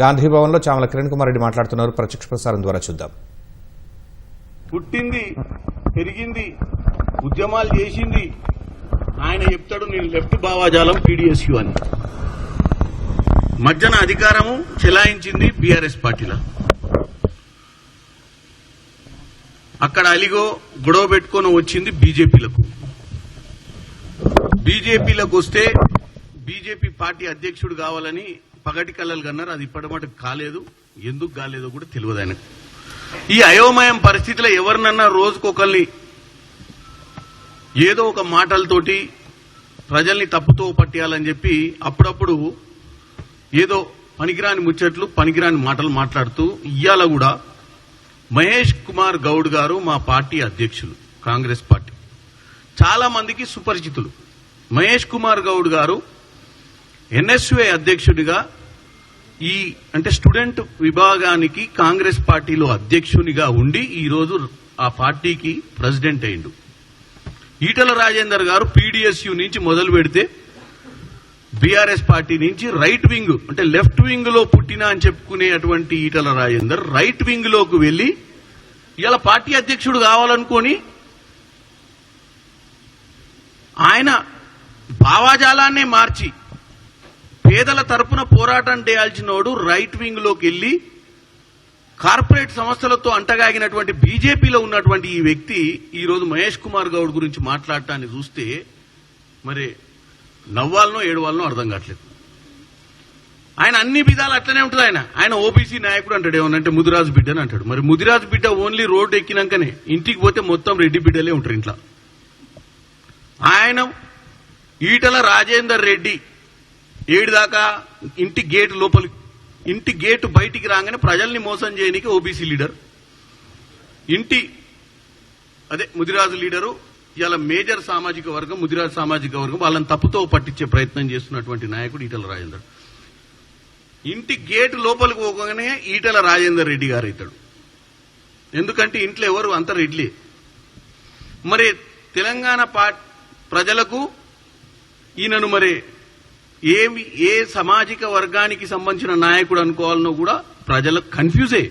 గాంధీ భవన్ లో చామల కిరణ్ కుమార్ రెడ్డి మాట్లాడుతున్నారు. ప్రత్యక్ష ప్రసారం ద్వారా చూద్దాం. పుట్టింది, పెరిగింది, ఉద్యమాలు చేసింది ఆయన చెప్తాడు. నేను లెఫ్ట్ భావాజాలం పీడీఎస్యూ అని. మధ్యన అధికారము చెలాయించింది బీఆర్ఎస్ పార్టీలో. అక్కడ అలిగో గొడవ పెట్టుకొని వచ్చింది బీజేపీలకు. బీజేపీలకు వస్తే బీజేపీ పార్టీ అధ్యక్షుడు కావాలని పగటి కళ్ళలు కన్నారు. అది ఇప్పటిమటుకు కాలేదు. ఎందుకు కాలేదో కూడా తెలియదు ఆయనకు. ఈ అయోమయం పరిస్థితిలో ఎవరినన్నా రోజుకొకరిని ఏదో ఒక మాటలతోటి ప్రజల్ని తప్పుతో పట్టేయాలని చెప్పి అప్పుడప్పుడు ఏదో పనికిరాని ముచ్చట్లు, పనికిరాని మాటలు మాట్లాడుతూ ఇయ్యాల కూడా మహేష్ కుమార్ గౌడ్ గారు మా పార్టీ అధ్యక్షులు, కాంగ్రెస్ పార్టీ చాలా మందికి సుపరిచితులు. మహేష్ కుమార్ గౌడ్ గారు ఎన్ఎస్యుఐ అధ్యక్షుడిగా అంటే స్టూడెంట్ విభాగానికి కాంగ్రెస్ పార్టీలో అధ్యక్షునిగా ఉండి ఈరోజు ఆ పార్టీకి ప్రెసిడెంట్ అయిండు. ఈటల రాజేందర్ గారు పీడీఎస్యూ నుంచి మొదలు పెడితే బీఆర్ఎస్ పార్టీ నుంచి రైట్ వింగ్ అంటే లెఫ్ట్ వింగ్ లో పుట్టిన అని చెప్పుకునేటువంటి ఈటల రాజేందర్ రైట్ వింగ్ లోకి వెళ్లి ఇలా పార్టీ అధ్యక్షుడు కావాలనుకొని ఆయన భావాజాలాన్నే మార్చి పేదల తరపున పోరాటం చేయాల్సినోడు రైట్ వింగ్ లోకి వెళ్లి కార్పొరేట్ సంస్థలతో అంటగాగినటువంటి బీజేపీలో ఉన్నటువంటి ఈ వ్యక్తి ఈరోజు మహేష్ కుమార్ గౌడ్ గురించి మాట్లాడటాన్ని చూస్తే మరి నవ్వాలనో ఏడవాలనో అర్థం కావట్లేదు. ఆయన అన్ని విధాలు అట్లనే ఉంటుంది. ఆయన ఓబీసీ నాయకుడు అంటాడు. ఏమనంటే ముదిరాజు బిడ్డ అని అంటాడు. మరి ముదిరాజు బిడ్డ ఓన్లీ రోడ్డు ఎక్కినాకనే, ఇంటికి పోతే మొత్తం రెడ్డి బిడ్డలే ఉంటారు ఇంట్లో. ఆయన ఈటల రాజేందర్ రెడ్డి 7 దాకా ఇంటి గేటు బయటికి రాగానే ప్రజల్ని మోసం చేయడానికి ఓబీసీ లీడర్, ముదిరాజు లీడరు, ఇలా మేజర్ సామాజిక వర్గం ముదిరాజు సామాజిక వర్గం వాళ్ళని తప్పుతో పట్టించే ప్రయత్నం చేస్తున్నటువంటి నాయకుడు ఈటల రాజేందర్. ఇంటి గేటు లోపలికి పోగానే ఈటల రాజేందర్ రెడ్డి గారు అవుతాడు. ఎందుకంటే ఇంట్లో ఎవరు అంత రెడ్లే. మరి తెలంగాణ ప్రజలకు ఈయనను మరి ఏ సామాజిక వర్గానికి సంబంధించిన నాయకుడు అనుకోవాలనో కూడా ప్రజలకు కన్ఫ్యూజే.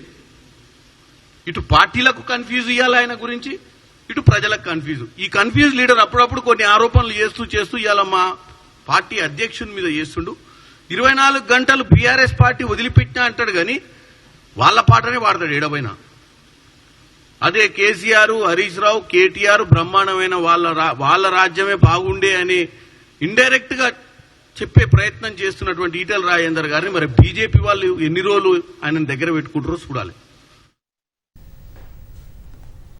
ఇటు పార్టీలకు కన్ఫ్యూజ్ ఇవ్వాలి ఆయన గురించి, ఇటు ప్రజలకు కన్ఫ్యూజ్. ఈ కన్ఫ్యూజ్ లీడర్ అప్పుడప్పుడు కొన్ని ఆరోపణలు చేస్తూ ఇవాళ మా పార్టీ అధ్యక్షుని మీద చేస్తుండు. 24 గంటలు బీఆర్ఎస్ పార్టీ వదిలిపెట్టినా అంటాడు కానీ వాళ్ళ పాటనే వాడతాడు ఏడవైనా. అదే కేసీఆర్, హరీష్ రావు, కేటీఆర్ బ్రహ్మాండమైన వాళ్ళ రాజ్యమే బాగుండే అని ఇండైరెక్ట్ గా చెప్పే ప్రయత్నం చేస్తున్నటువంటి ఈటల రాజేందర్ గారిని మరి బీజేపీ వాళ్ళు ఎన్ని రోజులు ఆయన దగ్గర పెట్టుకుంటారో చూడాలి.